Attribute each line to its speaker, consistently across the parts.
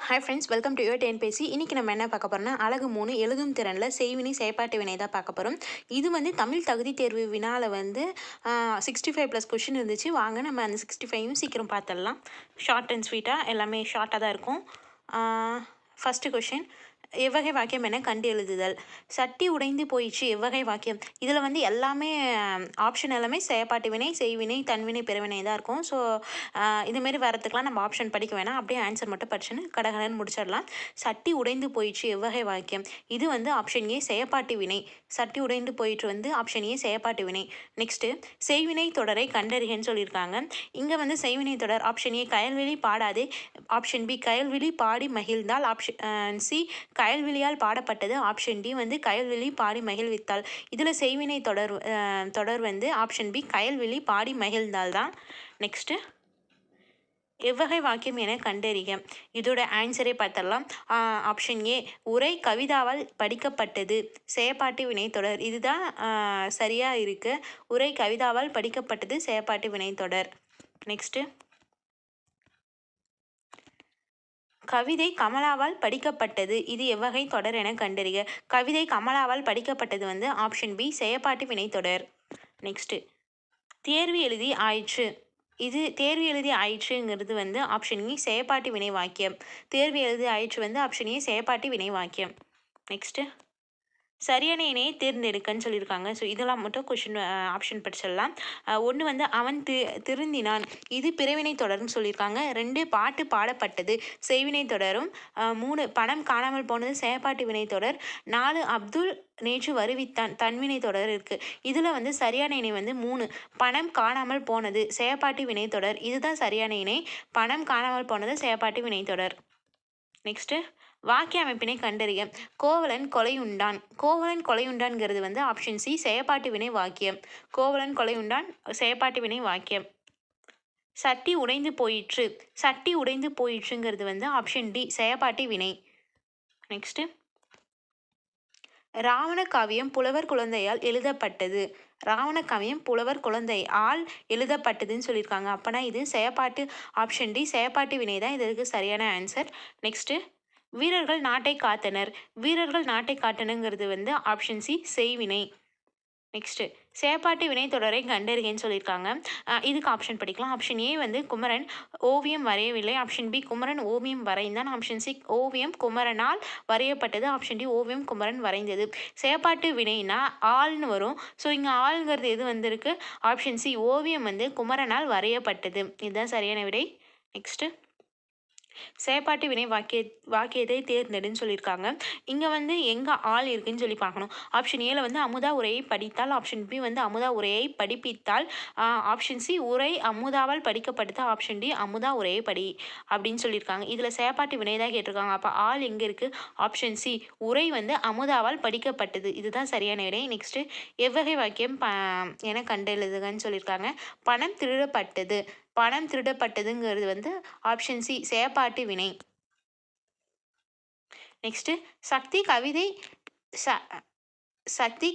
Speaker 1: Hi friends, welcome to your TNPSC. இன்றைக்கி நம்ம என்ன பார்க்க போகிறோம்னா அழகு 3 எழுதும் திறனில் செய்வினை செயற்பாட்டு வினை தான் பார்க்க போகிறோம். இது வந்து தமிழ் தகுதி தேர்வு வினாவில் வந்து 65+ கொஷின் இருந்துச்சு. வாங்க நம்ம அந்த 65யும் சீக்கிரம் பார்த்துடலாம். ஷார்ட் அண்ட் ஸ்வீட்டாக எல்லாமே ஷார்ட்டாக தான் இருக்கும். ஃபஸ்ட்டு கொஷின், எவ்வகை வாக்கியம் என கண்டு எழுதுதல். சட்டி உடைந்து போயிடுச்சு எவ்வகை வாக்கியம். இதில் வந்து எல்லாமே ஆப்ஷன் எல்லாமே செயற்பாட்டு வினை, செய்வினை, தன்வினை, பெருவினை தான் இருக்கும். ஸோ இதுமாரி வரத்துக்கெலாம் நம்ம ஆப்ஷன் படிக்க வேணாம், அப்படியே ஆன்சர் மட்டும் படிச்சுன்னு கடகடன்னு முடிச்சிடலாம். சட்டி உடைந்து போயிடுச்சு எவ்வகை வாக்கியம். இது வந்து ஆப்ஷன் ஏ செயற்பாட்டு வினை. சட்டி உடைந்து போயிட்டு வந்து ஆப்ஷன் ஏ செயற்பாட்டு வினை. நெக்ஸ்ட்டு செய்வினை தொடரை கண்டறிகன்னு சொல்லியிருக்காங்க. இங்கே வந்து செய்வினை தொடர் ஆப்ஷன் ஏ கயல்விழி பாடாது, ஆப்ஷன் பி கயல்விழி பாடி மகிழ்ந்தால், ஆப்ஷன் சி கயல்விழியால் பாடப்பட்டது, ஆப்ஷன் டி வந்து கயல்விழி பாடி மகிழ்வித்தாள். இதில் செய்வினை தொடர் வந்து ஆப்ஷன் பி கயல்விழி பாடி மகிழ்ந்தால் தான். நெக்ஸ்ட்டு எவ்வகை வாக்கியம் என கண்டறிக. இதோட ஆன்சரை பார்த்துடலாம். ஆப்ஷன் ஏ உரை கவிதாவால் படிக்கப்பட்டது செயற்பாட்டு வினை தொடர். இதுதான் சரியாக இருக்குது. உரை கவிதாவால் படிக்கப்பட்டது செயற்பாட்டு வினை தொடர். நெக்ஸ்ட்டு கவிதை கமலாவால் படிக்கப்பட்டது. இது எவ்வகை தொடர் என கண்டறிக. கவிதை கமலாவால் படிக்கப்பட்டது வந்து ஆப்ஷன் பி செயற்பாட்டு வினை தொடர். நெக்ஸ்ட்டு தேர்வு எழுதி ஆயிற்று. இது தேர்வு எழுதி ஆயிற்றுங்கிறது வந்து ஆப்ஷன் ஏ செயற்பாட்டு வினை வாக்கியம். தேர்வு எழுதி ஆயிற்று வந்து ஆப்ஷன் ஏ செயற்பாட்டு வினை வாக்கியம். நெக்ஸ்ட்டு சரியான இணையை தேர்ந்தெடுக்கன்னு சொல்லியிருக்காங்க. ஸோ இதெல்லாம் மட்டும் கொஷின் ஆப்ஷன் படிச்சிடலாம். ஒன்று வந்து அவன் திருந்தினான். இது பிறவினை தொடர்னு சொல்லியிருக்காங்க. 2 பாட்டு பாடப்பட்டது செய்வினை தொடரும். 3 பணம் காணாமல் போனது செயற்பாட்டு வினை தொடர். 4 அப்துல் நேற்று வருவித்தான் தன்வினை தொடர் இருக்குது. இதில் வந்து சரியான இணை வந்து 3 பணம் காணாமல் போனது செயற்பாட்டு வினை தொடர். இதுதான் சரியான இணை. பணம் காணாமல் போனது செயற்பாட்டு வினை தொடர். நெக்ஸ்ட்டு வாக்கிய அமைப்பினை கண்டறிய. கோவலன் கொலையுண்டான். கோவலன் கொலையுண்டான்ங்கிறது வந்து ஆப்ஷன் சி செயற்பாட்டு வினை வாக்கியம். கோவலன் கொலையுண்டான் செயற்பாட்டு வினை வாக்கியம். சட்டி உடைந்து போயிற்று. சட்டி உடைந்து போயிற்றுங்கிறது வந்து ஆப்ஷன் டி செயற்பாட்டு வினை. நெக்ஸ்ட்டு ராவண காவியம் புலவர் குழந்தையால் எழுதப்பட்டது. ராவண காவியம் புலவர் குழந்தை ஆல் எழுதப்பட்டதுன்னு சொல்லியிருக்காங்க. அப்போனா இது செயற்பாட்டு ஆப்ஷன் டி செயற்பாட்டு வினை தான் இதற்கு சரியான ஆன்சர். நெக்ஸ்ட்டு வீரர்கள் நாட்டை காத்தனர். வீரர்கள் நாட்டை காத்தனங்கிறது வந்து ஆப்ஷன் சி செய்வினை. நெக்ஸ்ட்டு செயற்பாட்டு வினை தொடரை கண்டறிகன்னு சொல்லியிருக்காங்க. இதுக்கு ஆப்ஷன் படிக்கலாம். ஆப்ஷன் ஏ வந்து குமரன் ஓவியம் வரையவில்லை, ஆப்ஷன் பி குமரன் ஓவியம் வரைந்தான், ஆப்ஷன் சி ஓவியம் குமரனால் வரையப்பட்டது, ஆப்ஷன் டி ஓவியம் குமரன் வரைந்தது. செயற்பாட்டு வினைனா ஆள்னு வரும். ஸோ இங்கே ஆள்ங்கிறது எது வந்திருக்கு, ஆப்ஷன் சி ஓவியம் வந்து குமரனால் வரையப்பட்டது. இதுதான் சரியான விடை. நெக்ஸ்ட்டு செயற்பாட்டு வினை வாக்கியத்தை தேர்ந்தெடுன்னு சொல்லியிருக்காங்க. இங்கே வந்து எங்கே ஆள் இருக்குன்னு சொல்லி பார்க்கணும். ஆப்ஷன் ஏல வந்து அமுதா உரையை படித்தால், ஆப்ஷன் பி வந்து அமுதா உரையை படிப்பித்தால், ஆப்ஷன் சி உரை அமுதாவால் படிக்கப்பட்டது, ஆப்ஷன் டி அமுதா உரையை படி அப்படின்னு சொல்லியிருக்காங்க. இதில் செயற்பாட்டு வினை தான் கேட்டிருக்காங்க. அப்போ ஆள் எங்கே இருக்குது, ஆப்ஷன் சி உரை வந்து அமுதாவால் படிக்கப்பட்டது. இதுதான் சரியான விடை. நெக்ஸ்ட்டு எவ்வகை வாக்கியம் என கண்டெழுதுகன்னு சொல்லியிருக்காங்க. பணம் திருடப்பட்டது. பணம் திருடப்பட்டதுங்கிறது வந்து ஆப்ஷன் சி செயற்பாட்டு வினை. நெக்ஸ்ட்டு சக்தி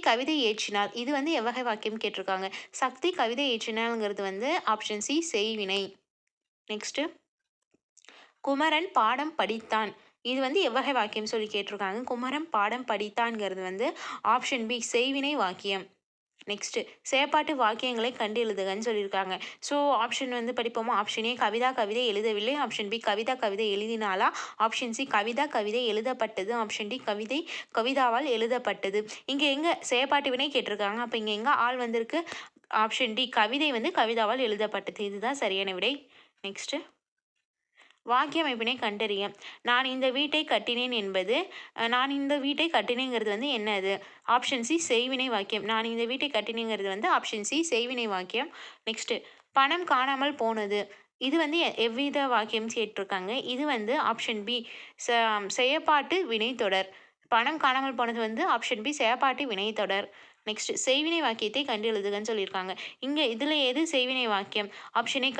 Speaker 1: கவிதை ஏற்றினாள். இது வந்து எவ்வகை வாக்கியம் கேட்டிருக்காங்க. சக்தி கவிதை ஏற்றினாள்ங்கிறது வந்து ஆப்ஷன் சி செய்வினை. நெக்ஸ்ட்டு குமரன் பாடம் படித்தான். இது வந்து எவ்வகை வாக்கியம் சொல்லி கேட்டிருக்காங்க. குமரன் பாடம் படித்தான்ங்கிறது வந்து ஆப்ஷன் பி செய்வினை வாக்கியம். நெக்ஸ்ட்டு செயற்பாட்டு வாக்கியங்களை கண்டு எழுதுகன்னு சொல்லியிருக்காங்க. ஸோ ஆப்ஷன் வந்து படிப்போமா. ஆப்ஷன் ஏ கவிதை எழுதவில்லை, ஆப்ஷன் பி கவிதை எழுதினாலா, ஆப்ஷன் சி கவிதை எழுதப்பட்டது, ஆப்ஷன் டி கவிதாவால் எழுதப்பட்டது. இங்கே எங்கே செயற்பாட்டு வினை கேட்டிருக்காங்க. அப்போ இங்கே எங்கே ஆள் வந்திருக்கு, ஆப்ஷன் டி கவிதை வந்து கவிதாவால் எழுதப்பட்டது. இதுதான் சரியான விடை. நெக்ஸ்ட்டு வாக்கிய அமைப்பினை கண்டறிய. நான் இந்த வீட்டை கட்டினேன் என்பது, நான் இந்த வீட்டை கட்டினேங்கிறது வந்து என்னது, ஆப்ஷன் சி செய்வினை வாக்கியம். நான் இந்த வீட்டை கட்டினேங்கிறது வந்து ஆப்ஷன் சி செய்வினை வாக்கியம். நெக்ஸ்ட்டு பணம் காணாமல் போனது. இது வந்து எவ்வித வாக்கியம் கேட்டிருக்காங்க. இது வந்து ஆப்ஷன் பி செயற்பாட்டு வினை தொடர். பணம் காணாமல் போனது வந்து ஆப்ஷன் பி செயற்பாட்டு வினை தொடர். நெக்ஸ்ட் செய்வினை வாக்கியத்தை கண்டு எழுதுகன்னு சொல்லியிருக்காங்க. இங்கே இதில் எது செய்வினை வாக்கியம், ஆப்ஷன் ஏ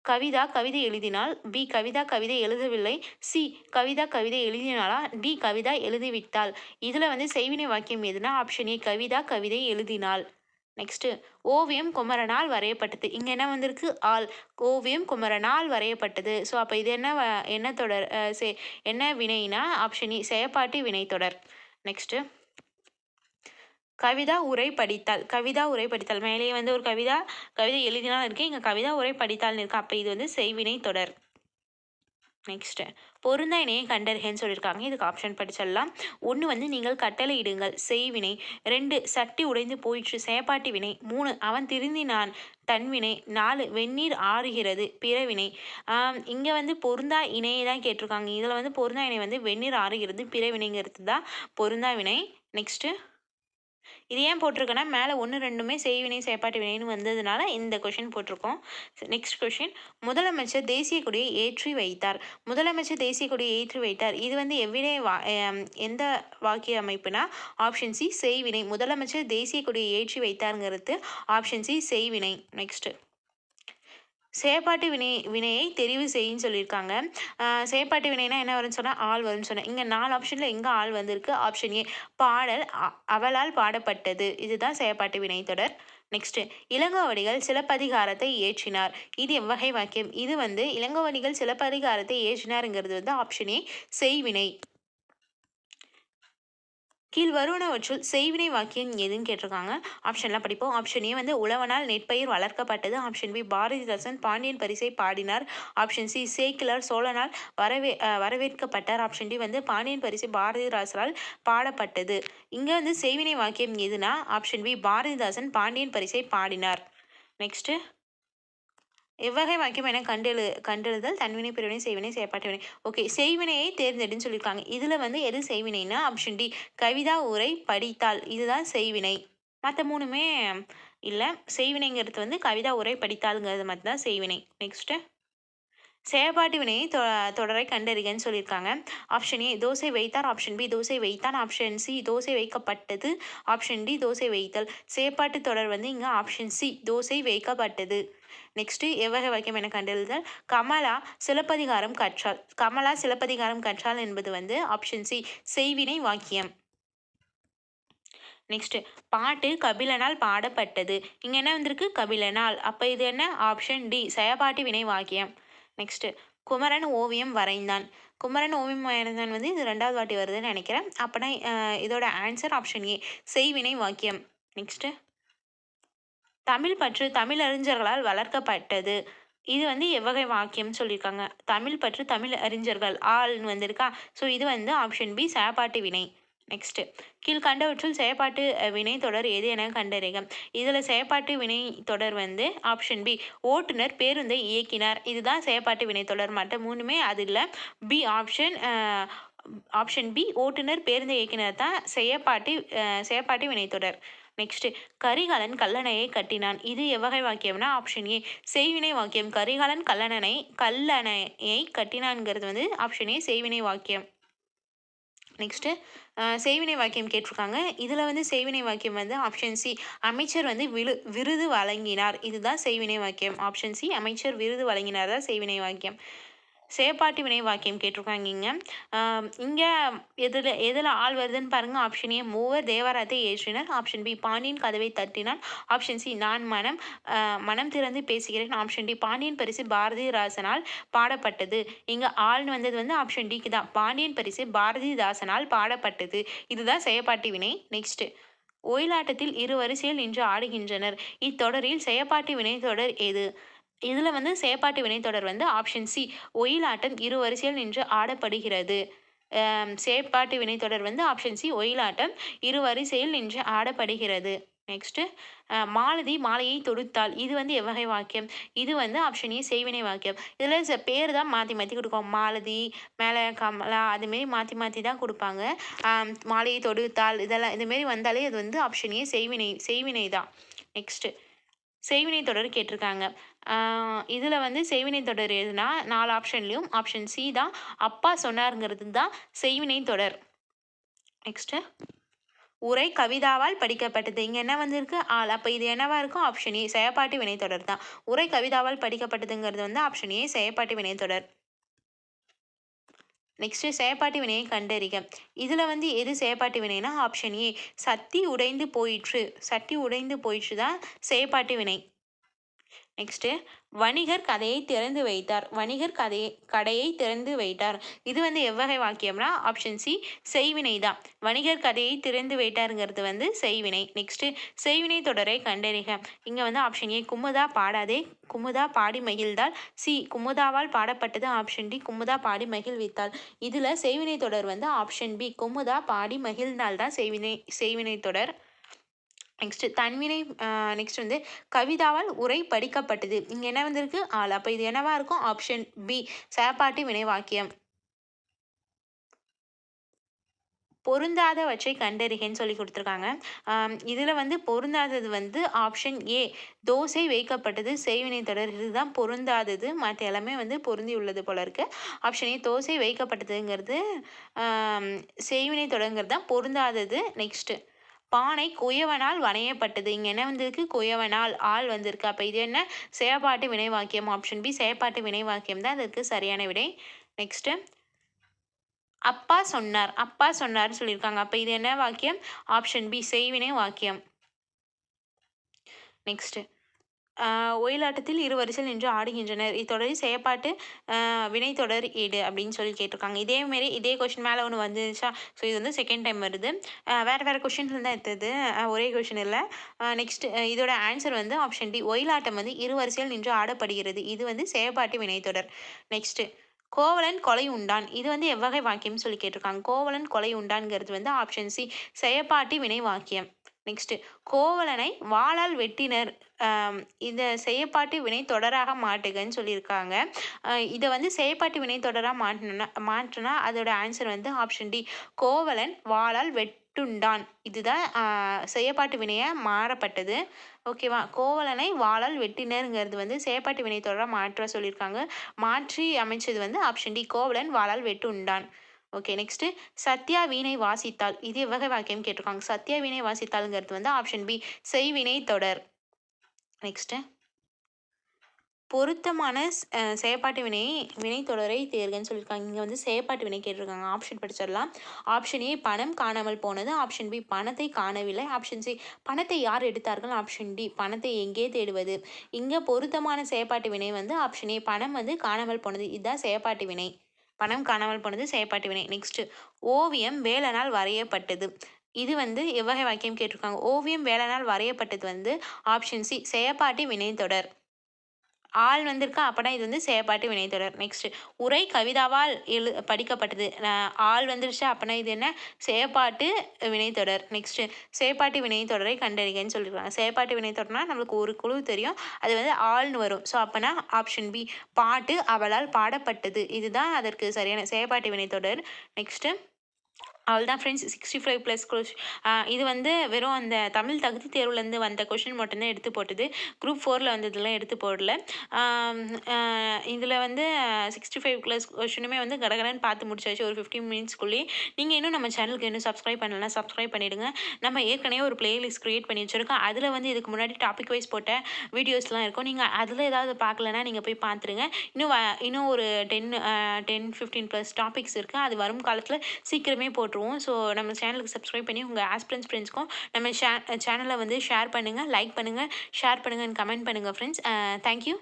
Speaker 1: கவிதா கவிதை எழுதினால், பி கவிதை எழுதவில்லை, சி கவிதை எழுதினாலா, டி கவிதா எழுதிவிட்டாள். இதில் வந்து செய்வினை வாக்கியம் எதுனா ஆப்ஷன் ஏ கவிதை எழுதினாள். நெக்ஸ்ட்டு ஓவியம் குமரனால் வரையப்பட்டது. இங்கே என்ன வந்திருக்கு? ஆல். ஓவியம் குமரனால் வரையப்பட்டது. ஸோ அப்போ இது என்ன தொடர் என்ன வினைனா ஆப்ஷன் இ செயப்பாட்டு வினைத்தொடர். நெக்ஸ்ட்டு கவிதா உரை படித்தால். கவிதா உரை படித்தால் மேலேயே வந்து ஒரு கவிதை எழுதினால் இருக்கு. இங்கே கவிதா உரை படித்தால்னு இருக்கு. அப்போ இது வந்து செய்வினை தொடர். நெக்ஸ்ட்டு பொருந்தா இணையை கண்டறிகன்னு சொல்லியிருக்காங்க. இதுக்கு ஆப்ஷன் படிச்சிடலாம். 1 வந்து நீங்கள் கட்டளையிடுங்கள் செய்வினை. 2 சட்டி உடைந்து போயிற்று செயப்பாட்டு வினை. 3 அவன் திருந்தினான் தன்வினை. 4 வெந்நீர் ஆறுகிறது பிறவினை. இங்கே வந்து பொருந்தா இணையை தான் கேட்டிருக்காங்க. இதில் வந்து பொருந்தா இணை வந்து வெந்நீர் ஆறுகிறது பிறவினைங்கிறது தான் பொருந்தா வினை. நெக்ஸ்ட்டு இது ஏன் போட்டிருக்கேன்னா மேலே 1 2மே செய்வினை செயப்பாட்டு வினைன்னு வந்ததுனால இந்த கொஷின் போட்டிருக்கோம். நெக்ஸ்ட் கொஷின் முதலமைச்சர் தேசிய கொடியை ஏற்றி வைத்தார். முதலமைச்சர் தேசிய கொடியை ஏற்றி வைத்தார். இது வந்து எந்த வாக்கிய அமைப்புனா ஆப்ஷன் சி செய்வினை. முதலமைச்சர் தேசிய கொடியை ஏற்றி வைத்தாருங்கிறது ஆப்ஷன் சி செய்வினை. நெக்ஸ்ட்டு செயற்பாட்டு வினையை தெரிவு செய்யுன்னு சொல்லியிருக்காங்க. செயற்பாட்டு வினைனா என்ன வரும்னு சொன்னால் ஆள் வரும்னு சொன்னேன். இங்கே 4 ஆப்ஷனில் எங்கே ஆள் வந்திருக்கு? ஆப்ஷன் ஏ பாடல் அவளால் பாடப்பட்டது. இதுதான் செயற்பாட்டு வினைத்தொடர். நெக்ஸ்ட்டு இளங்கோவடிகள் சிலப்பதிகாரத்தை இயற்றினார். இது எவ்வகை வாக்கியம்? இது வந்து இளங்கோவடிகள் சிலப்பதிகாரத்தை இயற்றினாருங்கிறது வந்து ஆப்ஷன் ஏ செய்வினை. கீழ் வருவனவற்றுள் செய்வினை வாக்கியம் எதுன்னு கேட்டிருக்காங்க. ஆப்ஷன்லாம் படிப்போம். ஆப்ஷன் ஏ வந்து உழவனால் நெற்பயிர் வளர்க்கப்பட்டது. ஆப்ஷன் பி பாரதிதாசன் பாண்டியன் பரிசை பாடினார். ஆப்ஷன் சி சேக்கிழார் சோழனால் வரவேற்கப்பட்டார். ஆப்ஷன் டி வந்து பாண்டியன் பரிசை பாரதிதாசனால் பாடப்பட்டது. இங்கே வந்து செய்வினை வாக்கியம் எதுனா ஆப்ஷன் பி பாரதிதாசன் பாண்டியன் பரிசை பாடினார். நெக்ஸ்ட்டு எவ்வகை வாக்கியம் என கண்டெழுதல் தன்வினை பிரிவினை செய்வினை செயற்பாட்டு வினை. ஓகே செய்வினையை தேர்ந்தெடுன்னு சொல்லியிருக்காங்க. இதில் வந்து எது செய்வினைனா ஆப்ஷன் டி கவிதா உரை படித்தால். இதுதான் செய்வினை. மற்ற 3மே இல்லை. செய்வினைங்கிறது வந்து கவிதா உரை படித்தாளுங்கிறது மட்டும் தான் செய்வினை. நெக்ஸ்ட்டு செயற்பாட்டு வினையை தொடரை கண்டறிகன்னு சொல்லியிருக்காங்க. ஆப்ஷன் ஏ தோசை வைத்தார். ஆப்ஷன் பி தோசை வைத்தான். ஆப்ஷன் சி தோசை வைக்கப்பட்டது. ஆப்ஷன் டி தோசை வைத்தல். செயற்பாட்டு தொடர் வந்து இங்கே ஆப்ஷன் சி தோசை வைக்கப்பட்டது. நெக்ஸ்ட்டு எவ்வகை வாக்கியம் என கண்டறிதல் கமலா சிலப்பதிகாரம் கற்றால். கமலா சிலப்பதிகாரம் கற்றால் என்பது வந்து ஆப்ஷன் சி செய்வினை வாக்கியம். நெக்ஸ்ட்டு பாட்டு கபிலனால் பாடப்பட்டது. இங்கே என்ன வந்திருக்கு? கபிலனால். அப்போ இது என்ன? ஆப்ஷன் டி செயற்பாட்டு வினை வாக்கியம். நெக்ஸ்ட்டு குமரன் ஓவியம் வரைந்தான். குமரன் ஓவியம் வரைந்தான் வந்து இது 2வது வாட்டி வருதுன்னு நினைக்கிறேன். அப்போனா இதோட ஆன்சர் ஆப்ஷன் ஏ செய்வினை வாக்கியம். நெக்ஸ்ட்டு தமிழ் பற்று தமிழ் அறிஞர்களால் வளர்க்கப்பட்டது. இது வந்து எவ்வகை வாக்கியம்னு சொல்லியிருக்காங்க. தமிழ் பற்று தமிழ் அறிஞர்கள் ஆள்னு வந்திருக்கா. ஸோ இது வந்து ஆப்ஷன் பி செயற்பாட்டு வினை. நெக்ஸ்ட்டு கீழ்கண்டவற்றுள் செயற்பாட்டு வினை தொடர் எது என கண்டறிக. இதில் செயற்பாட்டு வினை தொடர் வந்து ஆப்ஷன் பி ஓட்டுநர் பேருந்தை இயக்கினார். இதுதான் செயற்பாட்டு வினை தொடர். மற்ற 3மே அது இல்லை. பி ஆப்ஷன் பி ஓட்டுநர் பேருந்தை இயக்கினார் தான் செயற்பாட்டு வினைத்தொடர். நெக்ஸ்ட்டு கரிகாலன் கல்லணையை கட்டினான். இது எவ்வகை வாக்கியம்னா ஆப்ஷன் ஏ செய்வினை வாக்கியம். கரிகாலன் கல்லணையை கட்டினான்ங்கிறது வந்து ஆப்ஷன் ஏ செய்வினை வாக்கியம். நெக்ஸ்ட்டு செய்வினை வாக்கியம் கேட்டிருக்காங்க. இதில் வந்து செய்வினை வாக்கியம் வந்து ஆப்ஷன் சி அமைச்சர் வந்து விருது வழங்கினார். இதுதான் செய்வினை வாக்கியம். ஆப்ஷன் சி அமைச்சர் விருது வழங்கினார் தான் செய்வினை வாக்கியம். செயற்பாட்டு வினை வாக்கியம் கேட்டிருக்காங்க. இங்கே எதில் ஆள் வருதுன்னு பாருங்கள். ஆப்ஷன் ஏ மூவர் தேவாரத்தை ஏற்றினர். ஆப்ஷன் பி பாண்டியன் கதவை தட்டினான். ஆப்ஷன் சி நான் மனம் திறந்து பேசுகிறேன். ஆப்ஷன் டி பாண்டியன் பரிசு பாரதிதாசனால் பாடப்பட்டது. இங்கே ஆள்னு வந்தது வந்து ஆப்ஷன் டிக்கு தான். பாண்டியன் பரிசு பாரதிதாசனால் பாடப்பட்டது. இதுதான் செயற்பாட்டு வினை. நெக்ஸ்ட்டு ஒயிலாட்டத்தில் 2 வரிசையில் நின்று ஆடுகின்றனர். இத்தொடரில் செயற்பாட்டு வினை தொடர் எது? இதில் வந்து செயற்பாட்டு வினைத்தொடர் வந்து ஆப்ஷன் சி ஒயிலாட்டம் 2 வரிசையில் நின்று ஆடப்படுகிறது. செயற்பாட்டு வினைத்தொடர் வந்து ஆப்ஷன் சி ஒயிலாட்டம் 2 வரிசையில் நின்று ஆடப்படுகிறது. நெக்ஸ்ட்டு மாலதி மாலையை தொடுத்தாள். இது வந்து எவ்வகை வாக்கியம்? இது வந்து ஆப்ஷன் ஏ செய்வினை வாக்கியம். இதில் பேர் தான் மாற்றி கொடுக்கும். மாலதி மேலே கமலா அதுமாரி மாற்றி தான் கொடுப்பாங்க. மாலையை தொடுத்தாள் இதெல்லாம் இதுமாரி வந்தாலே அது வந்து ஆப்ஷன் ஏ செய்வினை தான். நெக்ஸ்ட்டு செய்வினை தொடர் கேட்டிருக்காங்க. இதில் வந்து செய்வினை தொடர் எதுனா 4 ஆப்ஷன்லேயும் ஆப்ஷன் சி தான் அப்பா சொன்னாருங்கிறது தான் செய்வினை தொடர். நெக்ஸ்ட்டு உரை கவிதாவால் படிக்கப்பட்டது. இங்கே என்ன வந்திருக்கு? ஆள். அப்போ இது என்னவா இருக்கும்? ஆப்ஷன் ஏ செயற்பாட்டு வினைத்தொடர் தான். உரை கவிதாவால் படிக்கப்பட்டதுங்கிறது வந்து ஆப்ஷன் ஏ செயற்பாட்டு வினைத்தொடர். நெக்ஸ்ட்டு செயற்பாட்டு வினையை கண்டறிக. இதில் வந்து எது செயற்பாட்டு வினைனா ஆப்ஷன் ஏ சட்டி உடைந்து போயிற்று. சட்டி உடைந்து போயிற்று தான் செயற்பாட்டு வினை. நெக்ஸ்ட்டு வணிகர் கதையை திறந்து வைத்தார். வணிகர் கடையை திறந்து வைத்தார். இது வந்து எவ்வகை வாக்கியம்னா ஆப்ஷன் சி செய்வினை தான். வணிகர் கதையை திறந்து வைத்தாருங்கிறது வந்து செய்வினை. நெக்ஸ்ட்டு செய்வினை தொடரை கண்டறிக. இங்கே வந்து ஆப்ஷன் ஏ குமுதா பாடாதே குமுதா பாடி மகிழ்ந்தாள். சி குமுதாவால் பாடப்பட்டது. ஆப்ஷன் டி குமுதா பாடி மகிழ்வித்தாள். இதில் செய்வினை தொடர் வந்து ஆப்ஷன் பி குமுதா பாடி மகிழ்ந்தாள் தான் செய்வினை தொடர். நெக்ஸ்ட்டு தன்வினை நெக்ஸ்ட் வந்து கவிதாவால் உரை படிக்கப்பட்டது. இங்கே என்ன வந்திருக்கு ஆள். அப்போ இது என்னவா இருக்கும் ஆப்ஷன் பி செயற்பாட்டு வினை வாக்கியம். பொருந்தாதவற்றை கண்டறிகன்னு சொல்லி கொடுத்துருக்காங்க. இதில் வந்து பொருந்தாதது வந்து ஆப்ஷன் ஏ தோசை வைக்கப்பட்டது செய்வினை தொடர். இதுதான் பொருந்தாதது. மற்ற எல்லாமே வந்து பொருந்தி உள்ளது போல இருக்கு. ஆப்ஷன் ஏ தோசை வைக்கப்பட்டதுங்கிறது செய்வினை தொடர்ங்கிறது தான் பொருந்தாதது. நெக்ஸ்ட்டு பானை குயவனால் வணையப்பட்டது. இங்கே என்ன வந்திருக்கு குயவனால் ஆள் வந்திருக்கு. அப்போ இது என்ன செயற்பாட்டு வினை வாக்கியம். ஆப்ஷன் பி செயற்பாட்டு வினை வாக்கியம் தான் அதற்கு சரியான விடை. நெக்ஸ்ட்டு அப்பா சொன்னார். அப்பா சொன்னார்னு சொல்லியிருக்காங்க. அப்போ இது என்ன வாக்கியம் ஆப்ஷன் பி செய்வினை வாக்கியம். நெக்ஸ்ட்டு ஒயிலாட்டத்தில் இரு வரிசையில் நின்று ஆடுகின்றனர். இத்தொடரில் செயற்பாட்டு வினைத்தொடர் ஈடு அப்படின்னு சொல்லி கேட்டிருக்காங்க. இதேமாரி இதே கொஷின் மேலே ஒன்று வந்துச்சா. ஸோ இது வந்து செகண்ட் டைம் வருது. வேறு கொஷின்ஸ் தான் எடுத்தது. ஒரே கொஷின் இல்லை. நெக்ஸ்ட் இதோட ஆன்சர் வந்து ஆப்ஷன் டி ஒயிலாட்டம் வந்து இரு வரிசையில் நின்று ஆடப்படுகிறது. இது வந்து செயற்பாட்டு வினைத்தொடர். நெக்ஸ்ட்டு கோவலன் கொலை உண்டான். இது வந்து எவ்வகை வாக்கியம்னு சொல்லி கேட்டிருக்காங்க. கோவலன் கொலை உண்டான்ங்கிறது வந்து ஆப்ஷன் சி செயற்பாட்டு வினை வாக்கியம். நெக்ஸ்ட்டு கோவலனை வாளால் வெட்டினர். இந்த செயற்பாட்டு வினை தொடராக மாட்டுகன்னு சொல்லியிருக்காங்க. இதை வந்து செயற்பாட்டு வினை தொடராக மாற்றினா அதோட ஆன்சர் வந்து ஆப்ஷன் டி கோவலன் வாளால் வெட்டுண்டான். இதுதான் செயற்பாட்டு வினையாக மாறப்பட்டது. ஓகேவா. கோவலனை வாளால் வெட்டினருங்கிறது வந்து செயற்பாட்டு வினை தொடராக மாற்ற சொல்லியிருக்காங்க. மாற்றி அமைச்சது வந்து ஆப்ஷன் டி கோவலன் வாளால் வெட்டுண்டான். ஓகே. நெக்ஸ்ட்டு சத்யா வீணை வாசித்தாள். இது எவ்வகை வாக்கியம் கேட்டிருக்காங்க. சத்யா வீணை வாசித்தாளுங்கிறது வந்து ஆப்ஷன் பி செய்வினை தொடர். நெக்ஸ்ட்டு பொருத்தமான செயற்பாட்டு வினைத்தொடரை தேர்கன்னு சொல்லியிருக்காங்க. இங்கே வந்து செயற்பாட்டு வினை கேட்டிருக்காங்க. ஆப்ஷன் படிச்சிடலாம். ஆப்ஷன் ஏ பணம் காணாமல் போனது. ஆப்ஷன் பி பணத்தை காணவில்லை. ஆப்ஷன் சி பணத்தை யார் எடுத்தார்கள். ஆப்ஷன் டி பணத்தை எங்கே தேடுவது. இங்கே பொருத்தமான செயற்பாட்டு வினை வந்து ஆப்ஷன் ஏ பணம் வந்து காணாமல் போனது. இதுதான் செயற்பாட்டு வினை. பணம் காணாமல் போனது செயற்பாட்டு வினை. நெக்ஸ்ட்டு ஓவியம் வேலனால் வரையப்பட்டது. இது வந்து எவ்வகை வாக்கியம் கேட்டிருக்காங்க. ஓவியம் வேலனால் வரையப்பட்டது வந்து ஆப்ஷன் சி செயற்பாட்டு வினைத்தொடர். ஆள் வந்திருக்கா. அப்போனா இது வந்து செயற்பாட்டு வினைத்தொடர். நெக்ஸ்ட் உரை கவிதாவால் படிக்கப்பட்டது. ஆள் வந்துருச்சு. அப்போனா இது என்ன செயற்பாட்டு வினைத்தொடர். நெக்ஸ்ட் செயற்பாட்டு வினைத்தொடரை கண்டறிகன்னு சொல்லியிருக்காங்க. செயற்பாட்டு வினைத்தொடர்னா நம்மளுக்கு ஒரு குழு தெரியும். அது வந்து ஆள்னு வரும். ஸோ அப்போனா ஆப்ஷன் பி பாட்டு அவளால் பாடப்பட்டது. இதுதான் அதற்கு சரியான செயற்பாட்டு வினைத்தொடர். நெக்ஸ்ட்டு அவ்வளோதான் ஃப்ரெண்ட்ஸ். 65+ இது வந்து வெறும் அந்த தமிழ் தகுதி தேர்வுலேருந்து வந்த கொஷின் மட்டும்தான் எடுத்து போட்டது. குரூப் 4ல் வந்ததுலாம் எடுத்து போடல. இதில் வந்து 65+ கொஷினுமே வந்து கடகடன்னு பார்த்து முடிச்சாச்சு ஒரு 15 மினிட்ஸ்க்குள்ளேயே. நீங்கள் இன்னும் நம்ம சேனலுக்கு இன்னும் சப்ஸ்கிரைப் பண்ணலாம். சப்ஸ்கிரைப் பண்ணிவிடுங்க. நம்ம ஏற்கனவே ஒரு பிளேலிஸ்ட் க்ரியேட் பண்ணி வச்சுருக்கோம். அதில் வந்து இதுக்கு முன்னாடி டாபிக் வைஸ் போட்ட வீடியோஸ்லாம் இருக்கும். நீங்கள் அதில் ஏதாவது பார்க்கலன்னா நீங்கள் போய் பார்த்துருங்க. இன்னும் ஒரு 10-15+ டாபிக்ஸ் இருக்குது. அது வரும் காலத்தில் சீக்கிரமே போட்டுருவோம். ஸோ நம்ம சேனலுக்கு சப்ஸ்கிரைப் பண்ணி உங்கள் ஆஸ்பிரன்ஸ் ஃப்ரெண்ட்ஸ்க்கும் நம்ம சேனலை வந்து ஷேர் பண்ணுங்கள், லைக் பண்ணுங்கள், ஷேர் பண்ணுங்கள் அண்ட் கமெண்ட் பண்ணுங்கள் ஃப்ரெண்ட்ஸ். தேங்க்யூ.